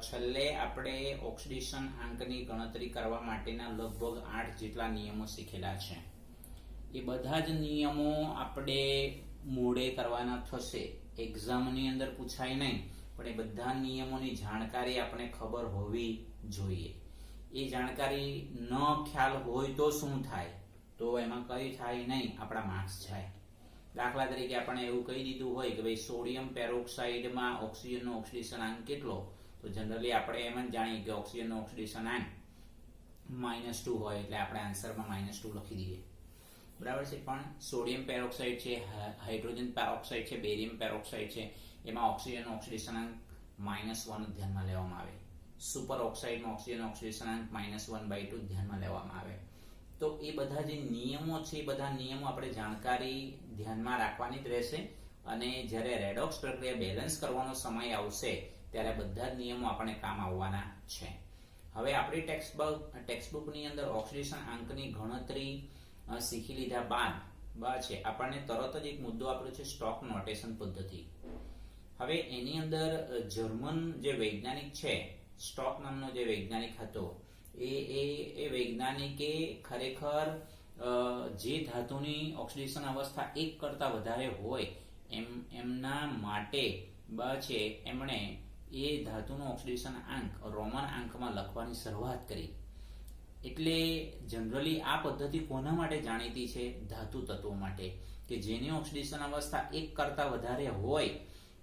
છેલ્લે આપણે ઓક્સિડેશન આંકની ગણતરી કરવા માટેના લગભગ 8 જેટલા નિયમો શીખેલા છે. એ બધા જ નિયમો આપણે મોડે કરવાના થશે, એક્ઝામની અંદર પૂછાય નહીં, પણ એ બધા નિયમોની જાણકારી આપણે ખબર હોવી જોઈએ. એ જાણકારી ન ખ્યાલ હોય તો શું થાય? તો એમાં કઈ થાય નહીં, આપણા માર્ક્સ જાય. દાખલા તરીકે આપણે એવું કહી દીધું હોય કે ભાઈ સોડિયમ પેરોક્સાઇડમાં ઓક્સિજનનો ઓક્સિડેશનાંક કેટલો, તો જનરલી આપણે એમ જ જાણીએ કે ઓક્સિજનનો ઓક્સિડેશનાંક -2 હોય એટલે આપણે આન્સરમાં -2 લખી દઈએ. બરાબર છે. પણ સોડિયમ પેરોક્સાઇડ છે, હાઇડ્રોજન પેરોક્સાઇડ છે, બેરિયમ પેરોક્સાઇડ છે, એમાં ઓક્સિજનનો ઓક્સિડેશનાંક -1 ધ્યાનમાં લેવામાં આવે. સુપર ઓક્સાઇડમાં ઓક્સિજનનો ઓક્સિડેશનાંક -1/2 ધ્યાનમાં લેવામાં આવે. તો એ બધા જે નિયમો છે, એ બધા નિયમો આપણે જાણકારી ધ્યાનમાં રાખવાની જ રહેશે. અને જ્યારે રેડોક્સ પ્રક્રિયા બેલેન્સ કરવાનો સમય આવશે ત્યારે બધા જ નિયમો આપણને કામ આવવાના છે. હવે આપણી ટેક્સ્ટબુકની અંદર ઓક્સિડેશન આંકની ગણતરી શીખી લીધા બાદ છે આપણને તરત જ એક મુદ્દો આપ્યો છે, સ્ટોક નોટેશન પદ્ધતિ. હવે એની અંદર જર્મન જે વૈજ્ઞાનિક છે, સ્ટોક નામનો જે વૈજ્ઞાનિક હતો, એ વૈજ્ઞાનિકે ખરેખર જે ધાતુની ઓક્સિડેશન અવસ્થા 1 કરતા વધારે હોય એમના માટે છે એમણે એ ધાતુનો ઓક્સિડેશન આંક રોમન આંકમાં લખવાની શરૂઆત કરી. એટલે જનરલી આ પદ્ધતિ કોના માટે જાણીતી છે? ધાતુ તત્વો માટે, કે જેની ઓક્સિડેશન અવસ્થા 1 કરતા વધારે હોય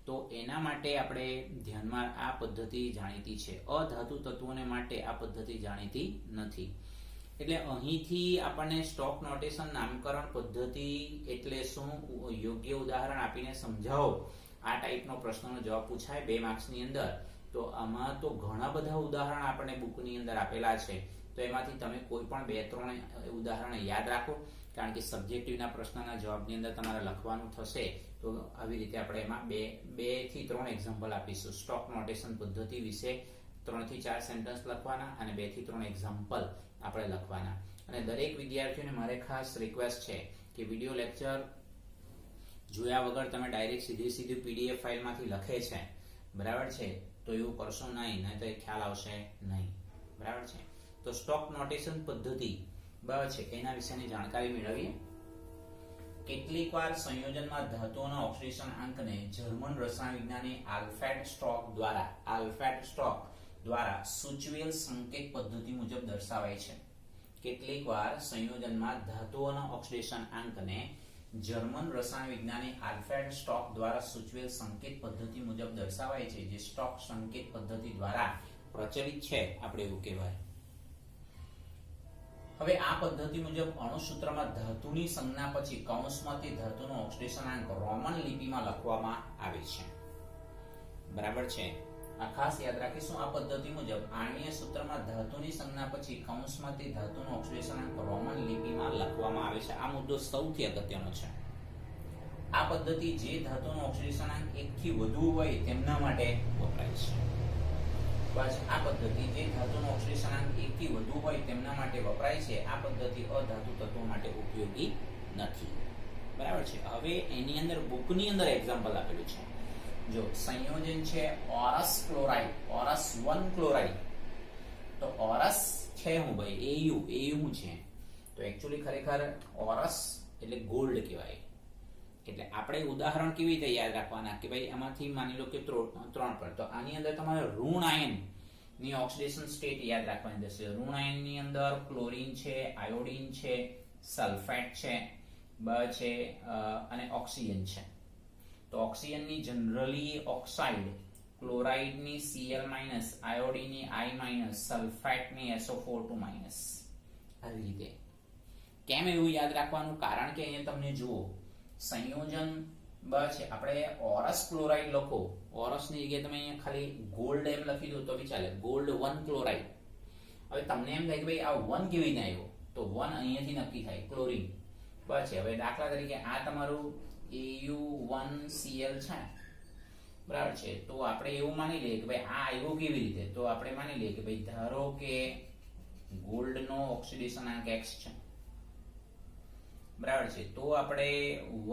તો એના માટે આપણે ધ્યાનમાં આ પદ્ધતિ જાણીતી છે. અધાતુ તત્વોને માટે આ પદ્ધતિ જાણીતી નથી. એટલે અહીંથી આપણને સ્ટોક નોટેશન નામકરણ પદ્ધતિ એટલે શું, યોગ્ય ઉદાહરણ આપીને સમજાવો, આ ટાઈપનો પ્રશ્નનો જવાબ પૂછાય 2 માર્ક્સની અંદર. તો આમાં તો ઘણા બધા ઉદાહરણ આપણને બુકની અંદર આપેલા છે. તો એમાંથી તમે કોઈ પણ 2-3 ઉદાહરણ યાદ રાખો, કારણ કે સબ્જેક્ટિવના પ્રશ્નના જવાબની અંદર તમારે લખવાનું થશે. તો આવી રીતે આપણે એમાં 2 થી 3 એક્ઝામ્પલ આપીશું. સ્ટોક નોટેશન પદ્ધતિ વિશે 3 થી 4 સેન્ટેન્સ લખવાના અને 2 થી 3 એક્ઝામ્પલ આપણે લખવાના. અને દરેક વિદ્યાર્થીઓને મારે ખાસ રિક્વેસ્ટ છે કે વિડિયો લેક્ચર જોયા વગર તમે ડાયરેક્ટ સીધી PDF ફાઇલમાંથી લખે છે, બરાબર છે, તો એવું કરશો નહીં તો એ ખ્યાલ આવશે નહીં. બરાબર છે. તો સ્ટોક નોટેશન પદ્ધતિ બરાબર છે, એના વિશેની જાણકારી મેળવીએ. કેટલીક વાર સંયોજનમાં ધાતુઓના ઓક્સિડેશન આંકને જર્મન રસાયણ વિજ્ઞાની આલ્ફ્રેડ સ્ટોક દ્વારા સૂચવેલ સંકેત પદ્ધતિ મુજબ દર્શાવાય છે. કેટલીક વાર સંયોજનમાં ધાતુઓના ઓક્સિડેશન આંકને જર્મન રસાયણ વિજ્ઞાની આલ્ફ્રેડ સ્ટોક દ્વારા સૂચવેલ સંકેત પદ્ધતિ મુજબ દર્શાવાય છે, જે સ્ટોક સંકેત પદ્ધતિ દ્વારા પ્રચલિત છે, આપણે એવું કહેવાય. હવે આ પદ્ધતિ મુજબ અણુસૂત્રમાં ધાતુની સંજ્ઞા પછી કૌંસમાં તે ધાતુનો ઓક્સિડેશનાંક રોમન લિપિમાં લખવામાં આવે છે. બરાબર છે. આ ખાસ યાદ રાખીશું. આ પદ્ધતિ મુજબ આણ્વીય સૂત્રમાં ધાતુની સંજ્ઞા પછી કૌંસમાં તે ધાતુનો ઓક્સિડેશનાંક રોમન લિપિમાં લખવામાં આવે છે. આ મુદ્દો સૌથી અગત્યનો છે. આ પદ્ધતિ જે ધાતુનો ઓક્સિડેશનાંક 1 થી વધુ હોય તેમના માટે વપરાય છે. બસ આ પદ્ધતિ જે ધાતુનો ઓક્સિડેશનાંક 1 થી વધુ હોય તેમના માટે વપરાય છે. આ પદ્ધતિ અધાતુ તત્વો માટે ઉપયોગી નથી. બરાબર છે. હવે એની અંદર બુકની અંદર એક્ઝામ્પલ આપેલું છે. જો સંયોજન છે ઓરસ ક્લોરાઇડ, ઓરસ 1 ક્લોરાઇડ. તો ઓરસ છે હું ભાઈ AU શું છે? તો એક્ચ્યુઅલી ખરેખર ઓરસ એટલે ગોલ્ડ કહેવાય. એટલે આપણે ઉદાહરણ કેવી રીતે યાદ રાખવાના કે ભાઈ એમાંથી માની લો કે 3 પર, તો આની અંદર તમારે ઋણ આયન ની ઓક્સિડેશન સ્ટેટ યાદ રાખવાની થશે. ઋણ આયન ની અંદર ક્લોરીન છે, આયોડીન છે, સલ્ફેટ છે, અને ઓક્સિજન છે. તો ઓક્સિજનની જનરલી ઓક્સાઇડ, ક્લોરાઇડની Cl-, આયોડીનની I-, સલ્ફેટની SO4(2-). આવી રીતે કેમ એવું યાદ રાખવાનું? કારણ કે અહીંયા તમને જુઓ સંયોજન છે, આપણે ઓરસ ક્લોરાઇડ લખો, ઓરસની જગ્યાએ તમે અહીંયા ખાલી ગોલ્ડ એમ લખી દો તો બી ચાલે, ગોલ્ડ 1 ક્લોરાઇડ. હવે તમને એમ થાય કે ભાઈ આ 1 કેવી રીતે આવ્યો? તો 1 અહીંયાથી નક્કી થાય, ક્લોરીન. છે. હવે દાખલા તરીકે આ તમારું AU1Cl છે, બરાબર છે. તો આપણે એવું માની લઈએ કે ભાઈ આ આવ્યું કેવી રીતે? તો આપણે માની લઈએ કે ભાઈ ધારો કે ગોલ્ડનો ઓક્સિડેશનાંક X છે, બરાબર છે. તો આપણે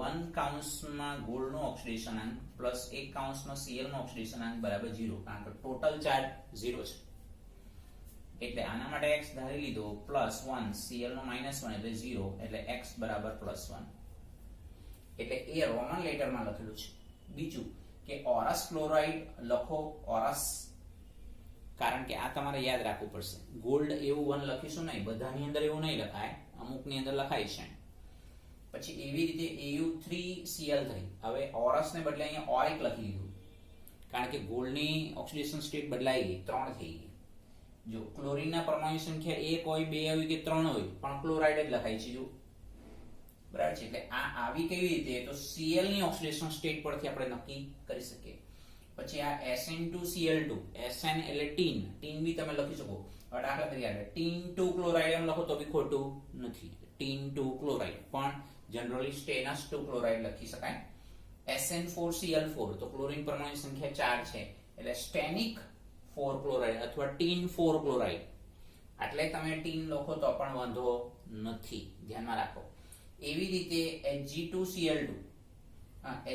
1 કૌંસમાં ગોલ્ડનો ઓક્સિડેશનાંક પ્લસ 1 કૌંસમાં Cl નો ઓક્સિડેશનાંક બરાબર 0, કારણ કે ટોટલ ચાર્જ 0 છે. એટલે આના માટે x ધારી લીધો +1, Cl નો -1 એટલે 0, એટલે x બરાબર +1. એટલે એ રોમન લેટરમાં લખેલું છે. બીજું કે ઓરસ ક્લોરાઇડ લખો, ઓરસ, કારણ કે આ તમારે યાદ રાખવું પડશે. ગોલ્ડ એવું 1 લખીશું નહીં, બધાની અંદર એવું નહીં લખાય, અમુકની અંદર લખાય છે. પછી એવી રીતે Au3Cl3. હવે ઓરસને બદલે અહીંયા ઓરિક લખી દીધું, કારણ કે ગોલ્ડની ઓક્સિડેશન સ્ટેટ બદલાઈ ગઈ, 3 થઈ ગઈ. જો ક્લોરીનના પરમાણુ સંખ્યા 1 હોય, 2 હોય કે 3 હોય, પણ ક્લોરાઇડ જ લખાય છે. જો બરાબર છે. એટલે આ આવી કેવી રીતે, તો Cl ની ઓક્સિડેશન સ્ટેટ પરથી આપણે નક્કી કરી શકીએ. પછી આ SN2Cl2, SN એટલે ટીન, ટીન બી તમે લખી શકો. હવે દાખલા તરીકે ટીન 2 ક્લોરાઇડ એમ લખો તો બી ખોટું નથી. ટીન 2 ક્લોરાઇડ પણ જનરલી સ્ટેનસ 2 ક્લોરાઇડ લખી શકાય. SN4Cl4, તો ક્લોરીન પરમાણુ સંખ્યા 4 છે, એટલે સ્ટેનિક 4 ક્લોરાઇડ અથવા ટીન 4 ક્લોરાઇડ. એટલે તમે ટીન લખો તો પણ વાંધો નથી, ધ્યાનમાં રાખો. એવી રીતે Hg2Cl2,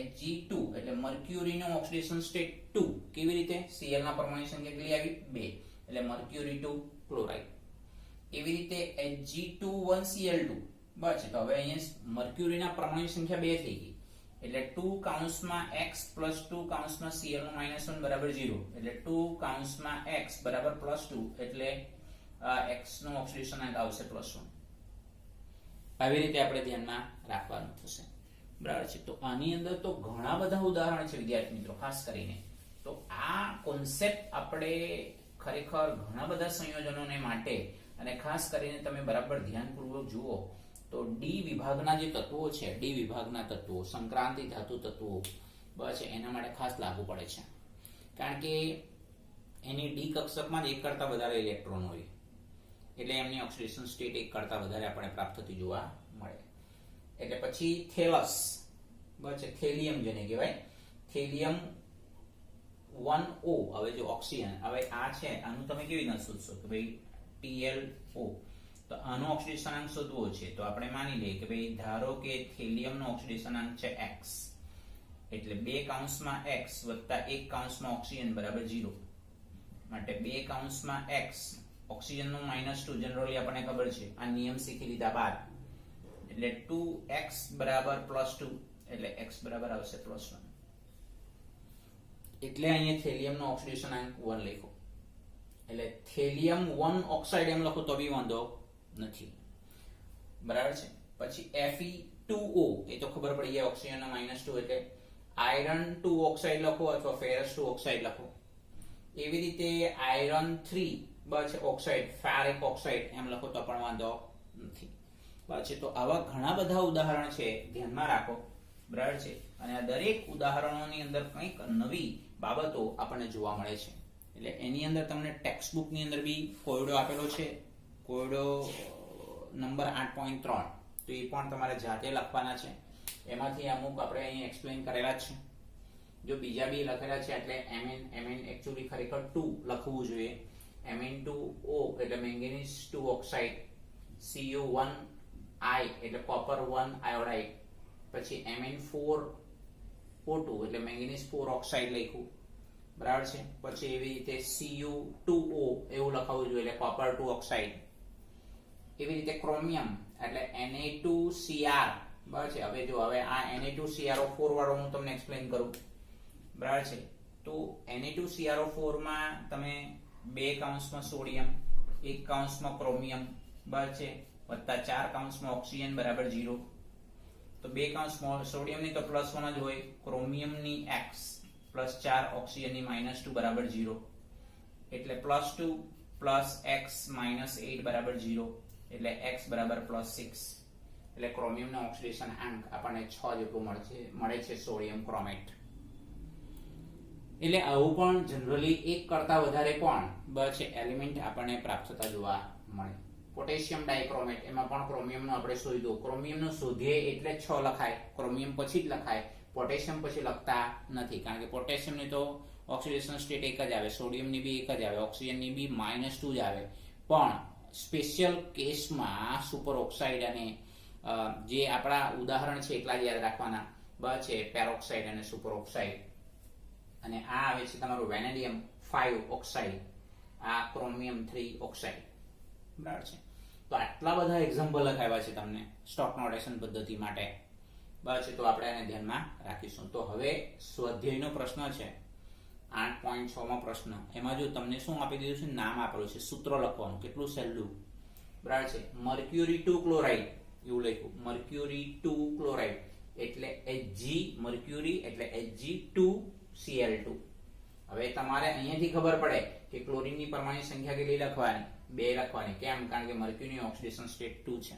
Hg2 એટલે મર્ક્યુરીનો ઓક્સિડેશન સ્ટેટ 2. કેવી રીતે? Cl ના પરમાણુ સંખ્યા કેટલી આવી? 2, એટલે મર્ક્યુરી 2 ક્લોરાઇડ. એવી રીતે Hg21Cl2, બસ. તો હવે અહીંયા મર્ક્યુરીના પરમાણુ સંખ્યા 2 થઈ ગઈ, એટલે 2 કૌંસમાં x પ્લસ 2 કૌંસમાં Cl નો -1 બરાબર 0, એટલે 2 કૌંસમાં x બરાબર +2, એટલે x નો ઓક્સિડેશનાંક આવશે +1. આવી રીતે આપણે ધ્યાનમાં રાખવાનું થશે. બરાબર છે. તો આની અંદર તો ઘણા બધા ઉદાહરણ છે વિદ્યાર્થી મિત્રો, ખાસ કરીને. તો આ કોન્સેપ્ટ આપણે ખરેખર ઘણા બધા સંયોજનોને માટે, અને ખાસ કરીને તમે બરાબર ધ્યાનપૂર્વક જુઓ તો ડી વિભાગના જે તત્વો છે, ડી વિભાગના તત્વો, સંક્રાંતિ ધાતુ તત્વો, બસ એના માટે ખાસ લાગુ પડે છે. કારણ કે એની ડી કક્ષકમાં જ 1 કરતા વધારે ઇલેક્ટ્રોન હોય, એટલે એમની ઓક્સિડેશન સ્ટેટ 1 કરતા વધારે આપણે પ્રાપ્ત થતી જોવા મળે. એટલે પછી થેલસ, બસ થેલિયમ જેને કહેવાય, થેલિયમ 1O. હવે જો ઓક્સિજન, હવે આ છે, આનું તમે કેવી રીતે શોધશો કે ભાઈ TlO, તો આનો ઓક્સિડેશનાંક શોધવો છે. તો આપણે માની લઈએ કે ભાઈ ધારો કે થેલિયમનો ઓક્સિડેશનાંક છે x, એટલે 2 કૌંસમાં x વત્તા 1 કૌંસમાં ઓક્સિજન બરાબર 0, માટે 2 કૌંસમાં x, ઓક્સિજનનો -2 જનરલી આપણને ખબર છે, આ નિયમ શીખી લીધા બાદ, એટલે 2x બરાબર +2, એટલે x બરાબર આવશે +1. એટલે અહીંયા થેલિયમનો ઓક્સિડેશનાંક 1 લખો, એટલે થેલિયમ 1 ઓક્સાઇડ એમ લખો તો બી વાંધો નથી. બરાબર છે. પછી Fe2O, એ તો ખબર પડી જાય, ઓક્સિજનનો -2 એટલે આયરન 2 ઓક્સાઇડ લખો અથવા ફેરસ 2 ઓક્સાઇડ લખો. એવી રીતે આયરન 3 બસ ઓક્સાઇડ, ફેરિક ઓક્સાઇડ એમ લખો તો પણ વાંધો નથી. બસ. તો આવા ઘણા બધા ઉદાહરણ છે, ધ્યાનમાં રાખો. બરાબર છે. અને આ દરેક ઉદાહરણોની અંદર કંઈક નવી બાબતો આપણને જોવા મળે છે. એટલે એની અંદર તમને ટેક્સ્ટ બુકની અંદર બી કોયડો આપેલો છે, કોયડો નંબર 8.3, તો એ પણ તમારે જાતે લખવાના છે. એમાંથી અમુક આપણે અહીં એક્સપ્લેન કરેલા જ છે. જો બીજા બી લખેલા છે, એટલે Mn એકચ્યુઅલી ખરેખર 2 લખવું જોઈએ. Mn2O એટલે મેંગેનીઝ 2 ઓક્સાઇડ, Cu1I એટલે કોપર 1 આયોડાઇડ, પછી Mn4O2 એટલે મેંગેનીઝ 4 ઓક્સાઇડ લખ્યું. બરાબર છે. પછી એવી રીતે Cu2O એવું લખાવવું જોઈએ, એટલે કોપર 2 ઓક્સાઇડ. એવી રીતે ક્રોમિયમ એટલે Na2Cr. બરાબર છે. હવે જો હવે આ Na2CrO4 વાળો હું તમને એક્સપ્લેન કરું. બરાબર છે. તો Na2CrO4 માં તમે 2 કૌંસમાં સોડિયમ, 1 કૌંસમાં ક્રોમિયમ, બરાબર છે, વત્તા 4 કૌંસમાં ઓક્સિજન બરાબર 0. તો 2 કૌંસમાં સોડિયમની તો +1 જ હોય, ક્રોમિયમની x +4 ઓક્સિજનની -2 બરાબર 0, એટલે +2 + x -8 બરાબર 0, એટલે x બરાબર +6. એટલે ક્રોમિયમનો ઓક્સિડેશન અંક આપણને 6 જેટલું મળે છે સોડિયમ ક્રોમેટ. એટલે આવું પણ જનરલી 1 કરતા વધારે પણ બસ એલિમેન્ટ આપણને પ્રાપ્ત થતા જોવા મળે. પોટેશિયમ ડાયક્રોમેટ, એમાં પણ ક્રોમિયમનો આપણે શોધ્યું. ક્રોમિયમનો શોધીએ એટલે 6 લખાય, ક્રોમિયમ પછી જ લખાય, પોટેશિયમ પછી લખતા નથી, કારણ કે પોટેશિયમની તો ઓક્સિડેશન સ્ટેટ 1 જ આવે, સોડિયમની બી 1 જ આવે, ઓક્સિજનની બી -2 જ આવે. પણ સ્પેશિયલ કેસમાં સુપર ઓક્સાઇડ અને જે આપણા ઉદાહરણ છે એટલા જ યાદ રાખવાના. બ છે પેરોક્સાઇડ અને સુપરઓક્સાઇડ, અને આ આવે છે તમારું વેનેડિયમ 5 ઓક્સાઇડ, આ ક્રોમિયમ 3 ઓક્સાઇડ. બરાબર છે. તો આટલા બધા એક્ઝામ્પલ લખાવ્યા છે તમને સ્ટોક નોટેશન પદ્ધતિ માટે. બરાબર છે. તો આપણે એને ધ્યાનમાં રાખીશું. તો હવે સ્વાધ્યાયનો પ્રશ્ન છે 8.6 માં પ્રશ્ન. એમાં જો તમને શું આપી દીધું છે, નામ આપેલું છે, સૂત્ર લખવાનું, કેટલું સહેલું. બરાબર છે. મર્ક્યુરી 2 ક્લોરાઇડ એવું લખ્યું, મર્ક્યુરી 2 ક્લોરાઇડ એટલે Hg મર્ક્યુરી એટલે Hg2Cl2. હવે તમારે અહીંયાથી ખબર પડે કે ક્લોરીનની પરમાણુ સંખ્યા કેટલી લખવાની, 2 લખવાની. કેમ? કારણ કે મર્ક્યુરીની ઓક્સિડેશન સ્ટેટ 2 છે.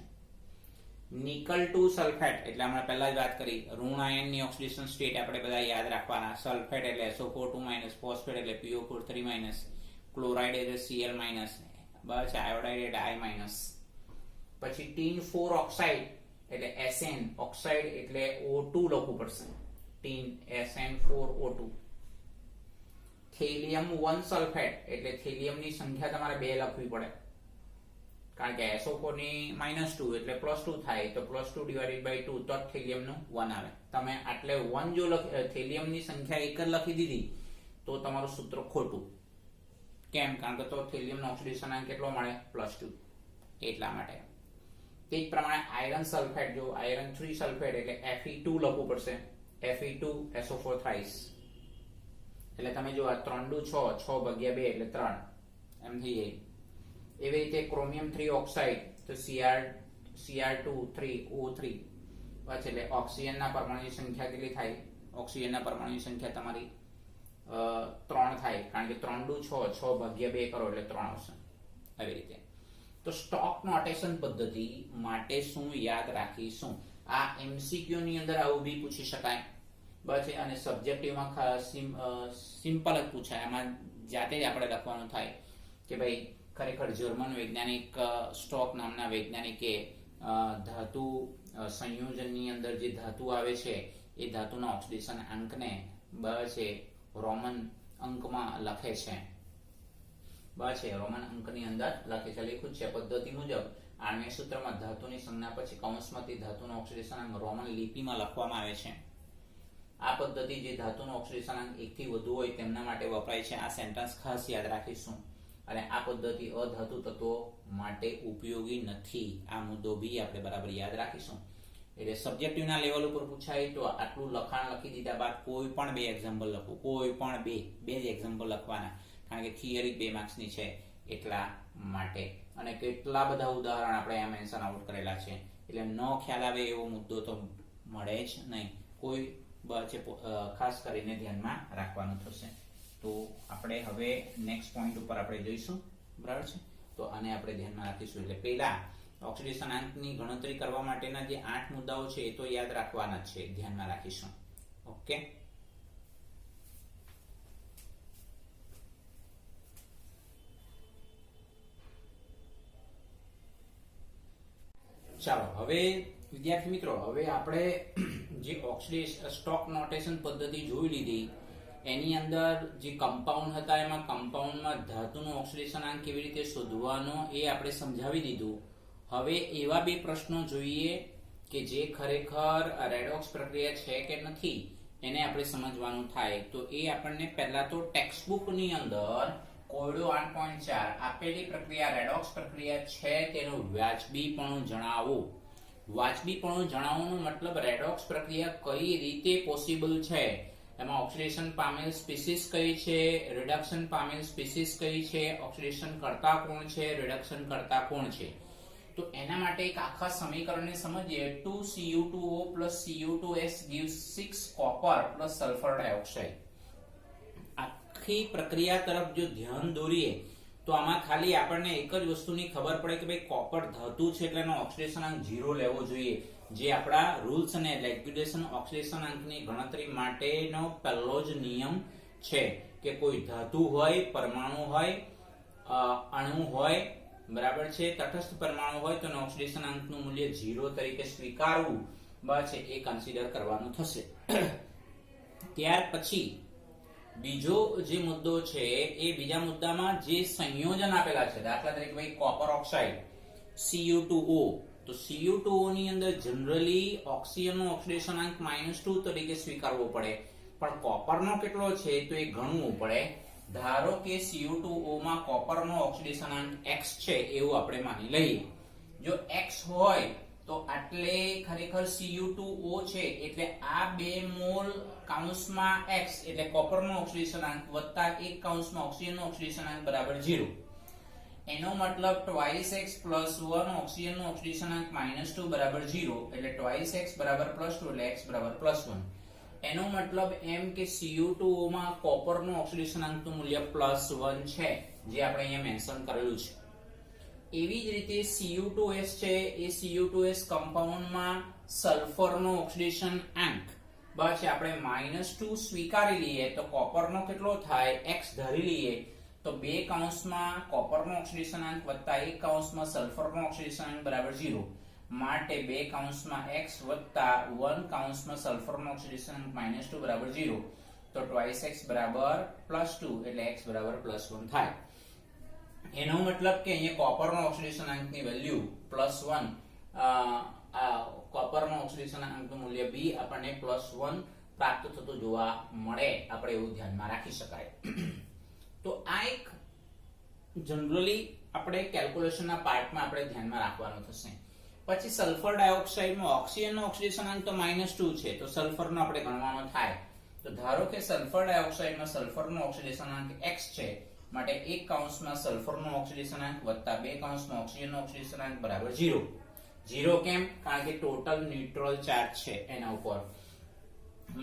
નિકલ 2 સલ્ફેટ એટલે આપણે પહેલા જ વાત કરી, ઋણ આયનની ઓક્સિડેશન સ્ટેટ આપણે બધા યાદ રાખવાના. સલ્ફેટ એટલે SO4 2-, ફોસ્ફેટ એટલે PO4 3-, ક્લોરાઇડ એટલે Cl-, બસ આયોડાઇડ એટલે I-. પછી ટીન 4 ઓક્સાઇડ એટલે SN ઓક્સાઇડ એટલે O2 લખવું પડશે, ટીન SN4O2. થેલિયમ 1 સલ્ફેટ એટલે થેલિયમની સંખ્યા તમારે 2 લખવી પડે, કારણ કે SO4 ની -2 એટલે +2 થાય, તો +2 / 2 તો જ થેલિયમનું 1 આવે. તમે આટલે 1 જો થેલિયમની સંખ્યા 1 જ લખી દીધી તો તમારું સૂત્ર ખોટું. કેમ? કારણ કે તો થેલિયમનો ઓક્સિડેશન અંક કેટલો મળે, +2, એટલા માટે. તે જ પ્રમાણે આયરન સલ્ફેટ, જો આયરન 3 સલ્ફેટ એટલે Fe2 લખવું પડશે, Fe2SO4 thrice. એટલે તમે જો આ 3 × 6 / 2 એટલે 3 એમ થઈ જાય. એવી રીતે ક્રોમિયમ 3 ઓક્સાઇડ તો Cr2 3O3, બસ એટલે ઓક્સિજનના પરમાણુની સંખ્યા કેટલી થાય, ઓક્સિજનના પરમાણુની સંખ્યા તમારી 3 થાય, કારણ કે 3 × 6 / 2 કરો એટલે 3 આવશે. આવી રીતે. તો સ્ટોક નોટેશન પદ્ધતિ માટે શું યાદ રાખીશું? આ MCQ ની અંદર આવું બી પૂછી શકાય, બસ. અને સબ્જેક્ટિવમાં સિમ્પલ જ પૂછાય, એમાં જાતે જ આપણે લખવાનું થાય કે ભાઈ ખરેખર જર્મન વૈજ્ઞાનિક સ્ટોક નામના વૈજ્ઞાનિકે ધાતુ સંયોજનની અંદર જે ધાતુ આવે છે એ ધાતુના ઓક્સિડેશન અંકને બસ રોમન અંકમાં લખે છે. બસ રોમન અંકની અંદર લખે છે, લખ્યું છે પદ્ધતિ મુજબ આણ્વિક સૂત્રમાં ધાતુની સંજ્ઞા પછી કૌંસમાંથી ધાતુનો ઓક્સિડેશન અંક રોમન લિપિમાં લખવામાં આવે છે. આ પદ્ધતિ જે ધાતુનો ઓક્સિડેશન અંક 1 થી વધુ હોય તેમના માટે વપરાય છે. આ સેન્ટેન્સ ખાસ યાદ રાખીશું. અને આ પદ્ધતિ અધાતુ તત્વો માટે ઉપયોગી નથી. આ મુદ્દો બી આપણે બરાબર યાદ રાખીશું. એટલે સબ્જેક્ટિવના લેવલ ઉપર પૂછાય તો આટલું લખાણ લખી દીધા બાદ કોઈ પણ 2 એક્ઝામ્પલ લખવું, કોઈ પણ બે જ એક્ઝામ્પલ લખવાના, કારણ કે થિયરી 2 માર્ક્સની છે એટલા માટે. અને કેટલા બધા ઉદાહરણ આપણે અહીંયા મેન્શન આઉટ કરેલા છે, એટલે ન ખ્યાલ આવે એવો મુદ્દો તો મળે જ નહીં. કોઈ ખાસ કરીને ધ્યાનમાં રાખવાનું થશે. તો આપણે હવે નેક્સ્ટ પોઈન્ટ ઉપર આપણે જઈશું. બરાબર છે. તો આને આપણે ધ્યાનમાં રાખીશું. એટલે પહેલા ઓક્સિડેશન અંકની ગણતરી કરવા માટેના જે 8 મુદ્દાઓ છે એ તો યાદ રાખવાના જ છે, ધ્યાનમાં રાખીશું. ઓકે. ચાલો હવે વિદ્યાર્થી મિત્રો, હવે આપણે જે ઓક્સિડેશન સ્ટોક નોટેશન પદ્ધતિ જોઈ લીધી, એની અંદર જે કમ્પાઉન્ડ હતા એમાં કમ્પાઉન્ડમાં ધાતુનું ઓક્સિડેશન અંક કેવી રીતે શોધવાનો એ આપણે સમજાવી દીધું. હવે એવા 2 પ્રશ્નો જોઈએ કે જે ખરેખર રેડોક્સ પ્રક્રિયા છે કે નથી એને આપણે સમજવાનું થાય. તો એ આપણને પહેલા તો ટેક્સ્ટબુકની અંદર કોયડો 8.4 આપેલી પ્રક્રિયા રેડોક્સ પ્રક્રિયા છે તેનું વાજબીપણું જણાવો. વાજબીપણું જણાવવાનો મતલબ રેડોક્સ પ્રક્રિયા કઈ રીતે પોસિબલ છે, એમાં ઓક્સિડેશન પામેલ સ્પીસીસ કઈ છે, રિડક્શન પામેલ સ્પીસીસ કઈ છે, ઓક્સિડેશન કરતા કોણ છે, રિડક્શન કરતા કોણ છે. તો એના માટે એક આખા સમીકરણને સમજીએ. 2Cu2O + Cu2S gives 6 copper + sulphur dioxide. આખી પ્રક્રિયા તરફ જો ધ્યાન દોરીએ તો આમાં ખાલી આપણને એક જ વસ્તુની ખબર પડે કે ભાઈ કોપર ધાતુ છે એટલે એનો ઓક્સિડેશન અંક 0 લેવો જોઈએ, જે આપણા રૂલ્સ અને રેગ્યુલેશન ઓક્સિડેશન અંકની ગણતરી માટેનો પહેલો જ નિયમ છે કે કોઈ ધાતુ હોય, પરમાણુ હોય, અણુ હોય, બરાબર છે, તટસ્થ પરમાણુ હોય તો ઓક્સિડેશન અંકનું મૂલ્ય 0 તરીકે સ્વીકારવું, બસ એ કન્સિડર કરવાનું થશે. ત્યાર પછી બીજો જે મુદ્દો છે એ બીજા મુદ્દામાં જે સંયોજન આપેલા છે, દાખલા તરીકે ભાઈ કોપર ઓક્સાઇડ Cu2O તો Cu2O ની અંદર જનરલી ઓક્સિજનનો ઓક્સિડેશનાંક -2 તરીકે સ્વીકારવો પડે, પણ કોપરનો કેટલો છે તો એ ગણવું પડે. ધારો કે Cu2O માં કોપરનો ઓક્સિડેશનાંક x છે એવું આપણે માની લઈએ. જો x હોય તો આટલે ખરેખર Cu2O છે એટલે આ 2 મોલ કૌંસમાં x એટલે કોપરનો ઓક્સિડેશનાંક વત્તા 1 કૌંસમાં ઓક્સિજનનો ઓક્સિડેશનાંક બરાબર 0. એનો મતલબ 2x + 1 ઓક્સિજનનો ઓક્સિડેશનાંક -2 બરાબર 0 એટલે 2x બરાબર +2 એટલે x બરાબર +1. એનો મતલબ એમ કે Cu2O માં કોપરનો ઓક્સિડેશનાંકનું મૂલ્ય +1 છે, જે આપણે અહીંયા મેન્શન કરેલું છે. એવી જ રીતે Cu2S છે એ Cu2S કમ્પાઉન્ડમાં સલ્ફરનો ઓક્સિડેશન આંક બસ આપણે -2 સ્વીકારી લઈએ તો કોપરનો કેટલો થાય x ધરી લઈએ તો 2 કૌંસમાં કોપરનો ઓક્સિડેશનાંક વત્તા 1 કૌંસમાં સલ્ફરનો ઓક્સિડેશનાંક બરાબર 0 માટે 2 કૌંસમાં x વત્તા 1 કૌંસમાં સલ્ફરનો ઓક્સિડેશનાંક -2 બરાબર 0 તો 2x બરાબર +2 એટલે x બરાબર +1 થાય. એનો મતલબ કે અહીંયા કોપરનો ઓક્સિડેશનાંકની વેલ્યુ +1 કોપરનો ઓક્સિડેશનાંકનું મૂલ્ય b આપણને +1 પ્રાપ્ત થતું જોવા મળે, આપણે એવું ધ્યાનમાં રાખી શકાય. તો આ એક જનરલી આપણે કેલ્ક્યુલેશનના પાર્ટમાં આપણે ધ્યાનમાં રાખવાનું થશે. પછી સલ્ફર ડાયોક્સાઇડમાં ઓક્સિજનનો ઓક્સિડેશનાંક તો -2 છે, તો સલ્ફરનો આપણે ગણવાનો થાય. તો ધારો કે સલ્ફર ડાયોક્સાઇડમાં સલ્ફરનો ઓક્સિડેશનાંક x છે, માટે 1 કૌંસમાં સલ્ફરનો ઓક્સિડેશનાંક વત્તા 2 કૌંસમાં ઓક્સિજનનો ઓક્સિડેશનાંક બરાબર 0. 0 કેમ? કારણ કે ટોટલ ન્યુટ્રલ ચાર્જ છે એના ઉપર.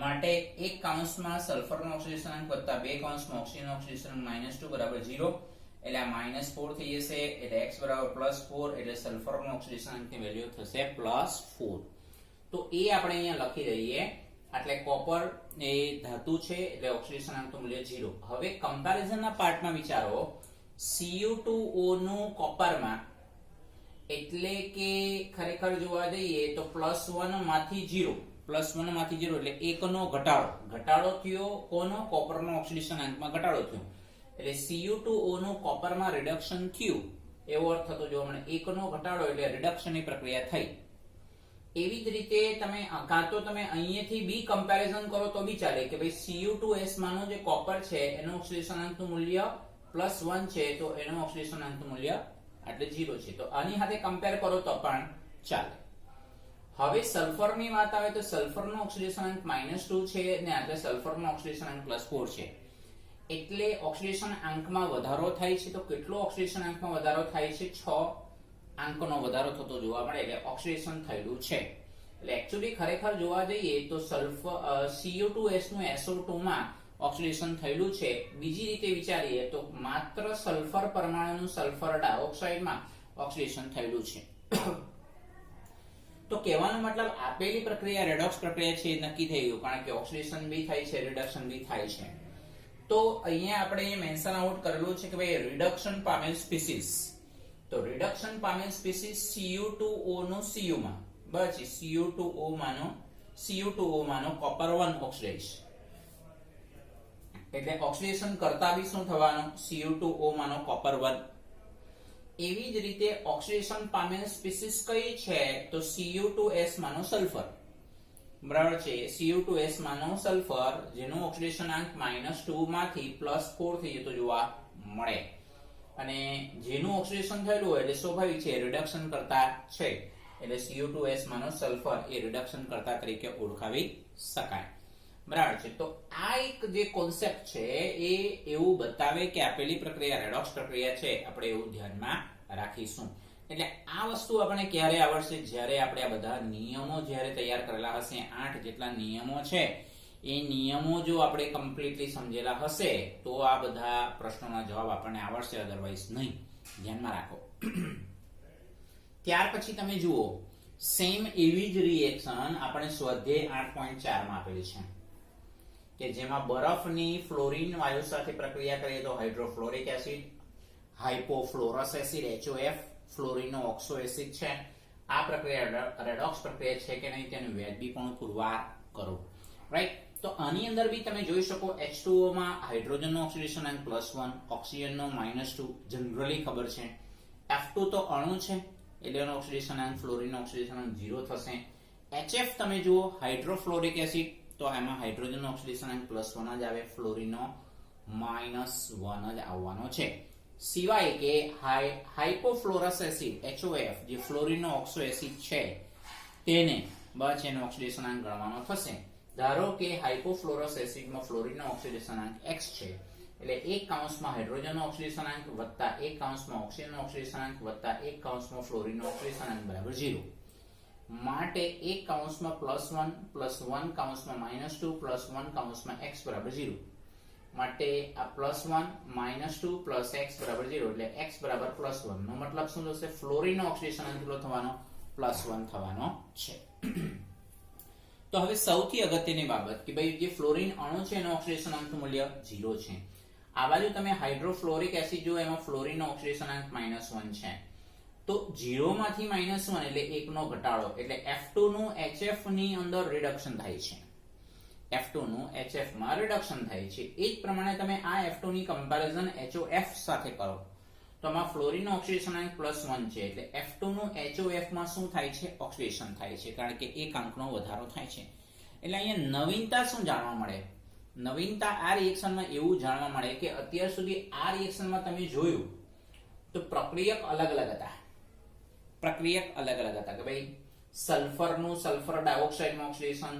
માટે 1 કૌંસમાં સલ્ફરનો ઓક્સિડેશનાંક વત્તા 2 કૌંસમાં ઓક્સિજનનો ઓક્સિડેશનાંક -2 બરાબર 0 એટલે આ -4 થઈ જશે એટલે x બરાબર +4 એટલે સલ્ફરનો ઓક્સિડેશનાંકની વેલ્યુ થશે +4. તો એ આપણે અહીંયા લખી દઈએ. એટલે કોપર એ ધાતુ છે એટલે ઓક્સિડેશનાંકનું મૂલ્ય 0. હવે કમ્પેરિઝનના પાર્ટમાં વિચારો. Cu2O નું કોપરમાં એટલે કે ખરેખર જોવા જઈએ તો +1 માંથી 0 એટલે 1 નો ઘટાડો થયો. કોનો? કોપરનો ઓક્સિડેશનાંકમાં ઘટાડો થયો એટલે Cu2O નું કોપરમાં રિડક્શન થયું એવો અર્થ થતો જોવા મળે. 1 નો ઘટાડો એટલે રિડક્શનની પ્રક્રિયા થઈ. એવી જ રીતે તમે કાં તો તમે અહીંયાથી બી કમ્પેરિઝન કરો તો બી ચાલે કે ભાઈ Cu2S માનું જે કોપર છે એનું ઓક્સિડેશનાંકનું મૂલ્ય +1 છે તો એનું ઓક્સિડેશનાંકનું મૂલ્ય એટલે 0 છે, તો આની સાથે કમ્પેર કરો તો પણ ચાલે. હવે સલ્ફરની વાત આવે તો સલ્ફરનો ઓક્સિડેશનાંક -2 છે અને એટલે સલ્ફરનો ઓક્સિડેશનાંક +4 છે. એટલે ઓક્સિડેશન આંકમાં વધારો થાય છે. તો કેટલો ઓક્સિડેશન આંકમાં વધારો થાય છે? 6 આંકનો વધારો થતો જોવા મળે એટલે ઓક્સિડેશન થયેલું છે. એટલે એક્ચ્યુઅલી ખરેખર જોવા જઈએ તો Cu2S નું SO2 માં ઓક્સિડેશન થયેલું છે. બીજી રીતે વિચારીએ તો માત્ર સલ્ફર પરમાણુનું સલ્ફર ડાયોક્સાઇડમાં ઓક્સિડેશન થયેલું છે. તો કહેવાનો મતલબ આપેલી પ્રક્રિયા રેડોક્સ પ્રક્રિયા છે નક્કી થઈ ગયું, કારણ કે ઓક્સિડેશન બી થાય છે, રિડક્શન બી થાય છે. તો અહીંયા આપણે મેન્શન આઉટ કરેલું છે કે ભાઈ રિડક્શન પામેલ સ્પીસીસ. તો રિડક્શન પામેલ સ્પીસીસ Cu2O નો Cu માં બસ Cu2O માનો કોપર 1 ઓક્સિડાઇઝ એટલે ઓક્સિડેશન કરતા બી શું થવાનું? Cu2O માનો કોપર 1. એવી જ રીતે ઓક્સિડેશન પામેલ સ્પીસીસ કઈ છે? તો Cu2S માનો સલ્ફર. બરાબર છે, Cu2S માનો સલ્ફર જેનું ઓક્સિડેશનાંક -2 માંથી +4 થઈ જતો જોવા મળે. અને જેનું ઓક્સિડેશન થયેલું હોય એટલે સ્વાભાવિક છે રિડક્શન કરતા છે એટલે Cu2S માનો સલ્ફર એ રિડક્શન કરતા તરીકે ઓળખાવી શકાય. બરાબર છે. તો આ એક જે કોન્સેપ્ટ છે એ એવું બતાવે કે આપેલી પ્રક્રિયા રેડોક્સ પ્રક્રિયા છે, આપણે એવું ધ્યાનમાં રાખીશું. એટલે આ વસ્તુ આપણે ક્યારે આવડશે? જ્યારે આપણે આ બધા નિયમો જ્યારે તૈયાર કરેલા હશે, 8 જેટલા નિયમો છે એ નિયમો જો આપણે કમ્પ્લીટલી સમજેલા હશે તો આ બધા પ્રશ્નોના જવાબ આપણને આવડશે, અધરવાઇઝ નહીં. ધ્યાનમાં રાખો. ત્યાર પછી તમે જુઓ સેમ એવી જ રિએક્શન આપણે સ્વાધ્યાય 8.4 માં આપેલી છે કે જેમાં બરફની ફ્લોરિન વાયુ સાથે પ્રક્રિયા કરીએ તો hydrofluoric acid, hypofluorous acid HOF, ફ્લોરિનો ઓક્સો એસિડ છે. આ પ્રક્રિયા રેડોક્સ પ્રક્રિયા છે કે નહીં તેનું વ્યાજબી પણ પુરવાર કરો. રાઈટ. તો આની અંદર બી તમે જોઈ શકો H2O માં હાઇડ્રોજનનો ઓક્સિડેશનાંક +1, ઓક્સિજનનો -2 જનરલી ખબર છે. F2 તો અણુ છે એટલે એનો ઓક્સિડેશનાંક ફ્લોરીનનો ઓક્સિડેશનાંક 0 થશે. HF તમે જુઓ હાઇડ્રોફ્લોરિક એસિડ, તો એમાં હાઇડ્રોજનનો ઓક્સિડેશનાંક +1 જ આવે, ફ્લોરીનનો -1 જ આવવાનો છે. સિવાય કે હાઇપોફ્લોરસ એસિડ HOF જે ફ્લોરીનનો ઓક્સો એસિડ છે તેને બસ એનો ઓક્સિડેશનાંક ગણવાનો થશે. ધારો કે હાઇપોફ્લોરસ એસિડમાં ફ્લોરીનનો ઓક્સિડેશનાંક x છે, એટલે 1 કૌંસમાં હાઇડ્રોજનનો ઓક્સિડેશનાંક વત્તા 1 કૌંસમાં ઓક્સિજનનો ઓક્સિડેશનાંક વત્તા 1 કૌંસમાં ફ્લોરીનનો ઓક્સિડેશનાંક બરાબર 0. માટે 1 કૌંસમાં +1 +1 કૌંસમાં -2 +1 કૌંસમાં x બરાબર 0. માટે આ +1 -2 x બરાબર 0 એટલે x બરાબર +1 નો મતલબ શું થશે? ફ્લોરીનનો ઓક્સિડેશનાંક કેટલો થવાનો? +1 થવાનો છે. તો હવે સૌથી અગત્યની બાબત કે ભાઈ જે ફ્લોરીન અણુ છે એનો ઓક્સિડેશનાંકનું મૂલ્ય 0 છે. આ બાજુ તમે હાઇડ્રોફ્લોરિક એસિડ જો એમાં ફ્લોરીનનો ઓક્સિડેશનાંક -1 છે, તો 0 માંથી -1 એટલે 1 નો ઘટાડો, એટલે F2 નું HF ની અંદર રિડક્શન થાય છે. F2 નું HF માં રિડક્શન થાય છે. એ જ પ્રમાણે તમે આ F2 ની કમ્પેરિઝન HOF સાથે કરો તો આમાં ફ્લોરીનનો ઓક્સિડેશનાંક +1 છે, એટલે F2 નું HOF માં શું થાય છે? ઓક્સિડેશન થાય છે, કારણ કે 1 અંકનો વધારો થાય છે. એટલે અહીંયા નવીનતા શું જાણવા મળે? નવીનતા આ રિએક્શનમાં એવું જાણવા મળે કે અત્યાર સુધી આ રિએક્શનમાં તમે જોયું તો પ્રક્રિયક અલગ અલગ હતા. કે ભાઈ સલ્ફરનું સલ્ફર ડાયોક્સાઇડમાં ઓક્સિડેશન,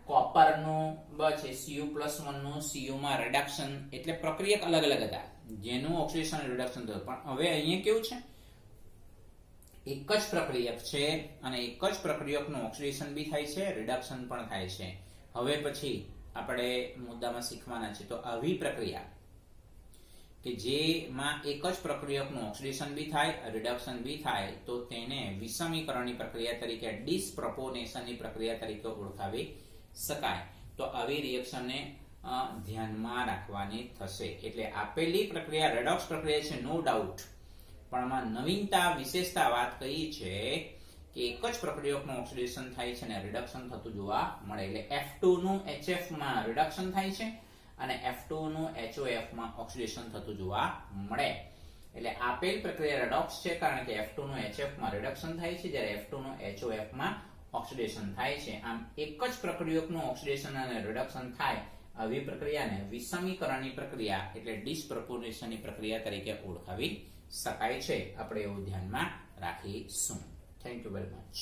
કોપરનું બસ Cu+1 નું Cu માં રિડક્શન, એટલે પ્રક્રિયક અલગ અલગ હતા જેનું ઓક્સિડેશન રિડક્શન થયું. પણ હવે અહીંયા કેવું છે? એક જ પ્રક્રિયક છે અને એક જ પ્રક્રિયકનું ઓક્સિડેશન બી થાય છે, રિડક્શન પણ થાય છે. હવે પછી આપણે મુદ્દામાં શીખવાના છે. તો આવી પ્રક્રિયા કે જેમાં એક જ પ્રક્રિયકનું ઓક્સિડેશન બી થાય, રિડક્શન બી થાય, તો તેને વિષમીકરણની પ્રક્રિયા તરીકે, ડિસપ્રોપોર્શનની પ્રક્રિયા તરીકે ઓળખાવી શકાય. તો આવી રિએક્શનને ધ્યાનમાં રાખવાની થશે. એટલે આપેલી પ્રક્રિયા રેડોક્સ પ્રક્રિયા છે, નો ડાઉટ, પણ આમાં નવીનતા વિશેષતા વાત કહી છે કે એક જ પ્રક્રિયકનું ઓક્સિડેશન થાય છે અને રિડક્શન થતું જોવા મળે. એટલે F2 નું HF માં રિડક્શન થાય છે અને F2 નું HOF માં ઓક્સિડેશન થતું જોવા મળે. એટલે આપેલ પ્રક્રિયા રેડોક્સ છે કારણ કે F2 નું HF માં રિડક્શન થાય છે, જ્યારે F2 નું HOF માં ઓક્સિડેશન થાય છે. આમ એક જ પ્રક્રિયકનું ઓક્સિડેશન અને રિડક્શન થાય આવી પ્રક્રિયાને વિષમીકરણની પ્રક્રિયા એટલે ડિસપ્રોપોર્શનની પ્રક્રિયા તરીકે ઓળખાવી શકાય છે. આપણે એવું ધ્યાનમાં રાખીશું. Thank you very much.